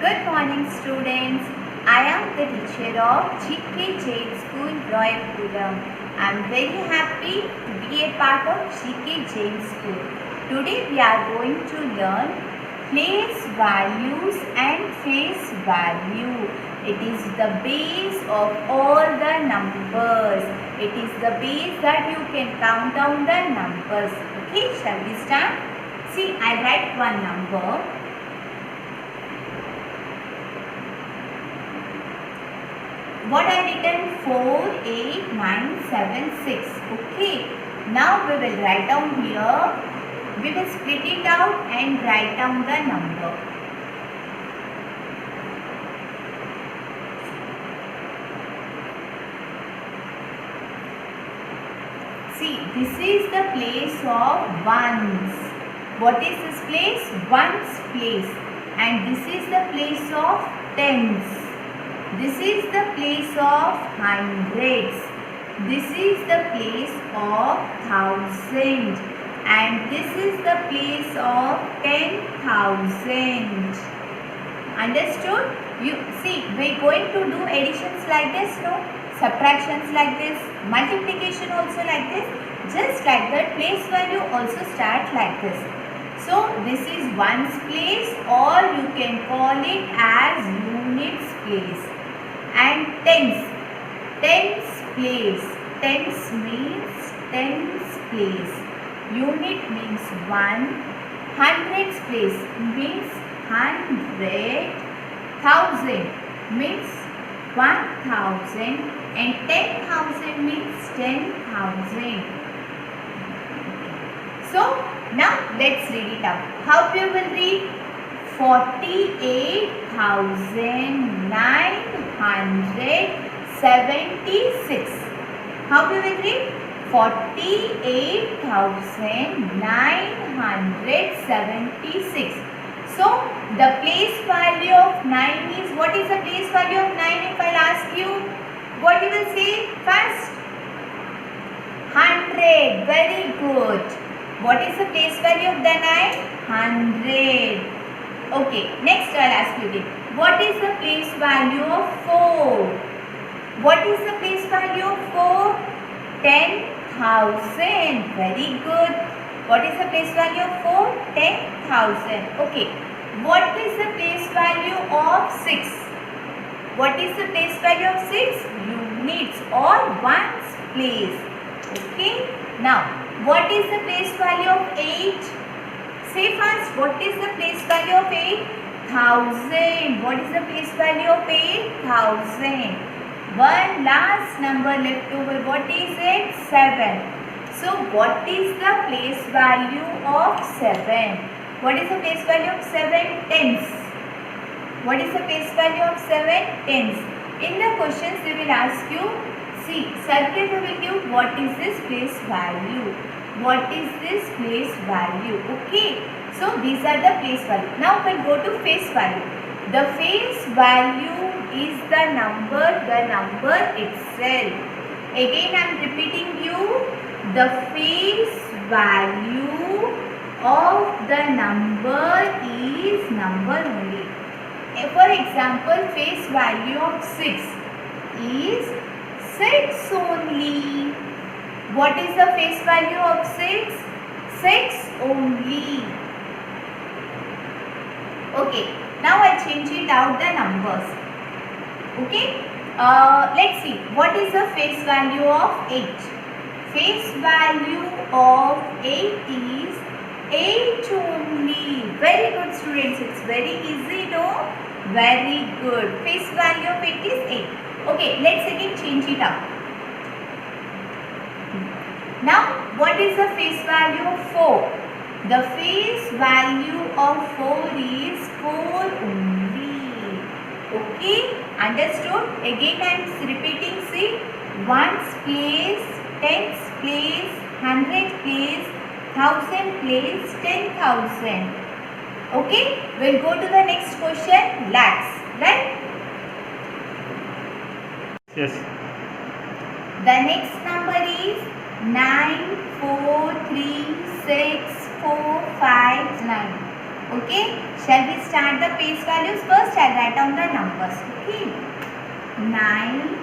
Good morning, students. I am the teacher of GK Jain School, Royapuram. I am very happy to be a part of GK Jain School. Today we are going to learn place values and face value. It is the base of all the numbers. It is the base that you can count down the numbers. Okay, shall we start? See, I write one number. What I written? 4, 8, 9, 7, 6. Okay. Now we will write down here. We will split it out and write down the number. See, this is the place of ones. What is this place? Ones place. And this is the place of tens. This is the place of hundreds. This is the place of thousand. And this is the place of 10,000. Understood? You see, we are going to do additions like this, no? Subtractions like this, multiplication also like this. Just like that, place value also start like this. So, this is ones place, or you can call it as units place. And tens place. Tens means tens place. Unit means one. Hundreds place means hundred. Thousand means 1,000. And 10,000 means 10,000. So now let's read it out. How you will read? 48,976. How we will read? 48,976. So the place value of 9 is, what is the place value of 9 if I'll ask you? What you will say first? 100. Very good. What is the place value of the 9? 100. Okay, next I'll ask you again. What is the place value of 4? What is the place value of 4? 10,000. Very good. What is the place value of 4? 10,000. Okay. What is the place value of 6? What is the place value of 6? Units or ones place. Okay. Now, what is the place value of 8? Say first, what is the place value of 8? 1,000. What is the place value of 8? 1,000. One last number left over. What is it? 7. So, what is the place value of 7? What is the place value of 7? Tens. What is the place value of 7? Tens. In the questions they will ask you, see, circle they will give what is this place value. What is this place value? Okay. So, these are the place value. Now, we'll go to face value. The face value is the number itself. Again, I am repeating you. The face value of the number is number only. For example, face value of 6 is 6 only. What is the face value of 6? 6 only. Okay. Now I change it out the numbers. Okay. Let's see. What is the face value of 8? Face value of 8 is 8 only. Very good, students. It's very easy, no? Very good. Face value of 8 is 8. Okay. Let's again change it up. Now, what is the face value of 4? The face value of 4 is 4 only. Okay? Understood? Again, I am repeating. See, ones place, tens place, 100 place, 1,000 place, 10,000. Okay? We'll go to the next question. Lakhs. Right? Yes. The next number is 9, 4, 3, 6, 4, 5, 9. Okay, shall we start the place values? First I'll write down the numbers. Okay, 9,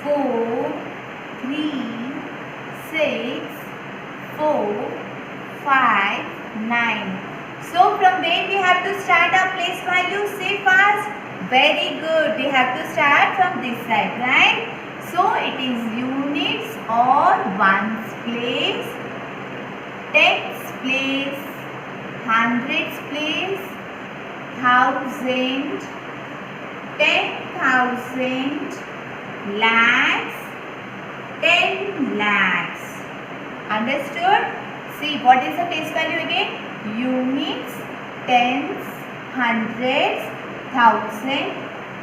4, 3, 6, 4, 5, 9. So from where we have to start our place values? Say fast. Very good. We have to start from this side, right? So it is units or ones place, tens place, hundreds place, thousand, 10,000, lakhs, 10 lakhs. Understood? See, what is the place value again? Units, tens, hundreds, thousand,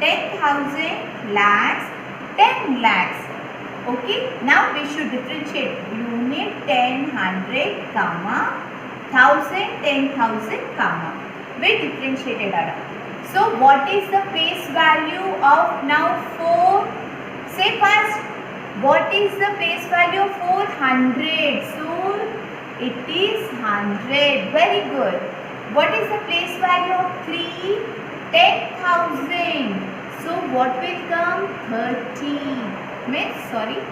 10,000, lakhs, 10 lakhs. Okay, now we should differentiate unit, 10, 100, comma, 1000, 10,000, comma. We differentiated it. So what is the place value of now 4? Say fast. What is the place value of 400? So it is 100. Very good. What is the place value of 3? 10,000. So what will come? 30. Means, sorry,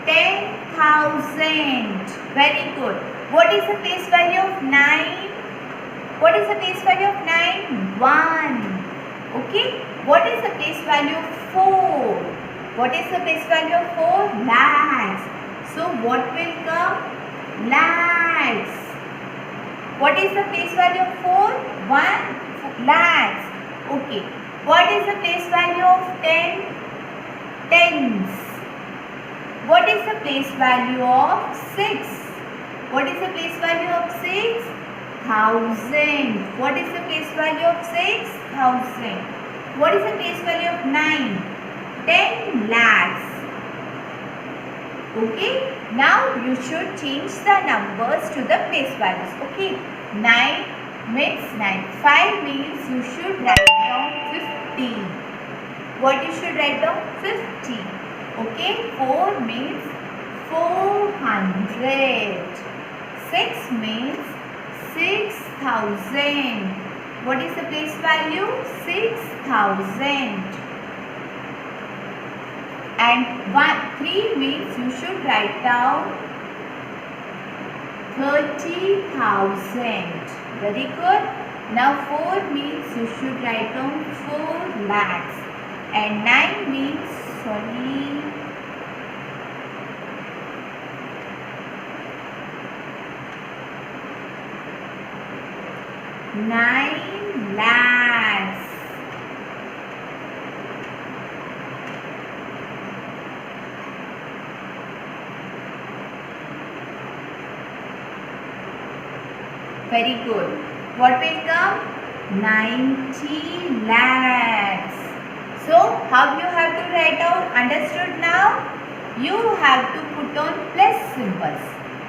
10,000. Very good. What is the place value of 9? What is the place value of 9? 1. Okay. What is the place value of 4? What is the place value of 4? Lakhs. So what will come? Lakhs. What is the place value of 4? 1 lakhs. Okay. What is the place value of 10? Tens. What is the place value of 6? What is the place value of 6? 1,000. What is the place value of 6? 1,000. What is the place value of 9? 10 lakhs. Okay. Now you should change the numbers to the place values. Okay. 9 means 9. 5 means you should write down 50. What you should write down? 50. Okay. 4 means 400. 6 means 6,000. What is the place value? 6,000. And 3 means you should write down 30,000. Very good. Now 4 means you should write down 4 lakhs. And 9 means, sorry, 9 lakhs. Very good. What will come? 90 lakhs. So how you have to write out? Understood now? You have to put on plus symbols.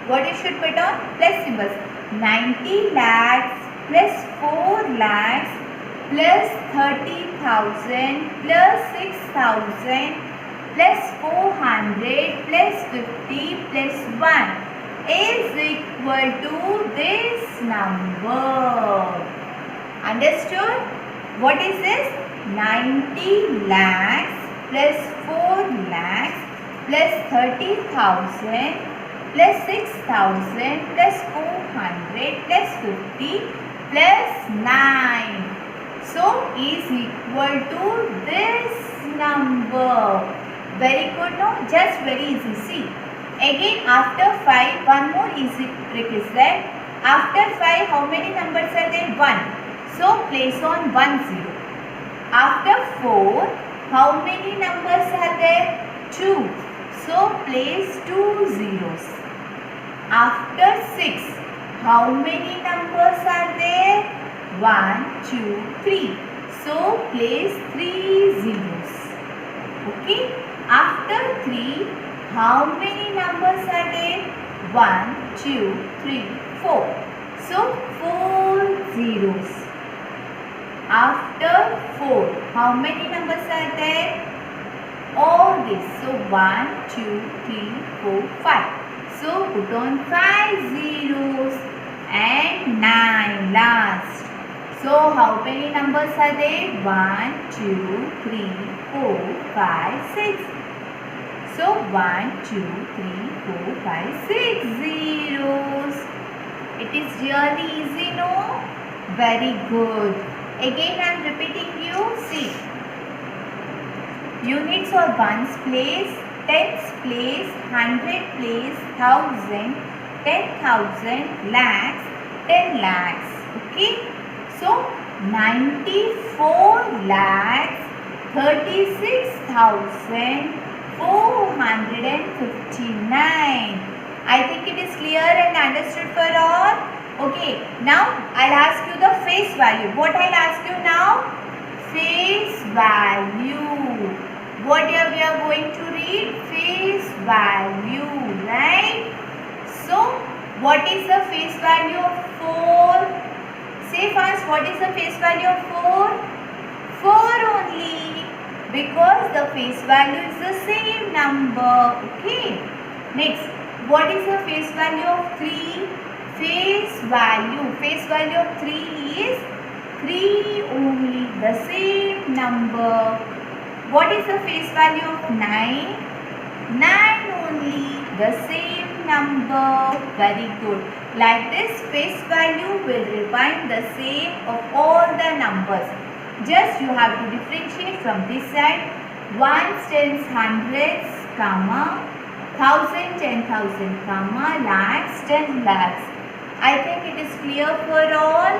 What you should put on? Plus symbols. 90 lakhs plus 4 lakhs plus 30,000 plus 6,000 plus 400 plus 50 plus 1 is equal to this number. Understood? What is this? 90 lakhs plus 4 lakhs plus 30,000 plus 6,000 plus 400 plus 50 plus 9. So is equal to this number. Very good, no? Just very easy. See, again after 5, one more easy trick is there. After 5, how many numbers are there? 1. So place on 1 0. After 4, how many numbers are there? 2. So place 2 zeros. After 6, how many numbers are there? 1, 2, 3. So place 3 zeros. Okay. After 3, how many numbers are there? 1, 2, 3, 4. So 4 zeros. After 4, how many numbers are there? All this. So 1, 2, 3, 4, 5. So put on 5 zeros and 9 last. So how many numbers are there? 1, 2, 3, 4, 5, 6. So 1, 2, 3, 4, 5, 6 zeros. It is really easy, no? Very good. Again I am repeating you. See. Units or ones place, tens place, 100 place, 1000, 10,000, lakhs, 10 lakhs. Okay. So 94 lakhs 36,459. I think it is clear and understood for all. Okay, now I'll ask you the face value. What I'll ask you now? Face value. What we are going to read? Face value, right? So, what is the face value of 4? Say fast, what is the face value of 4? 4 only, because the face value is the same number. Okay. Next, what is the face value of 3? Face value of 3 is 3 only, the same number. What is the face value of 9? 9 only, the same number. Very good. Like this, face value will remind the same of all the numbers. Just you have to differentiate from this side. Ones, tens, hundreds, comma, 1000, 10,000, comma, lakhs, 10 lakhs. I think it is clear for all.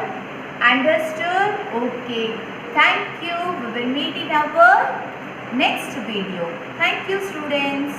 Understood? Okay. Thank you. We will meet in our next video. Thank you, students.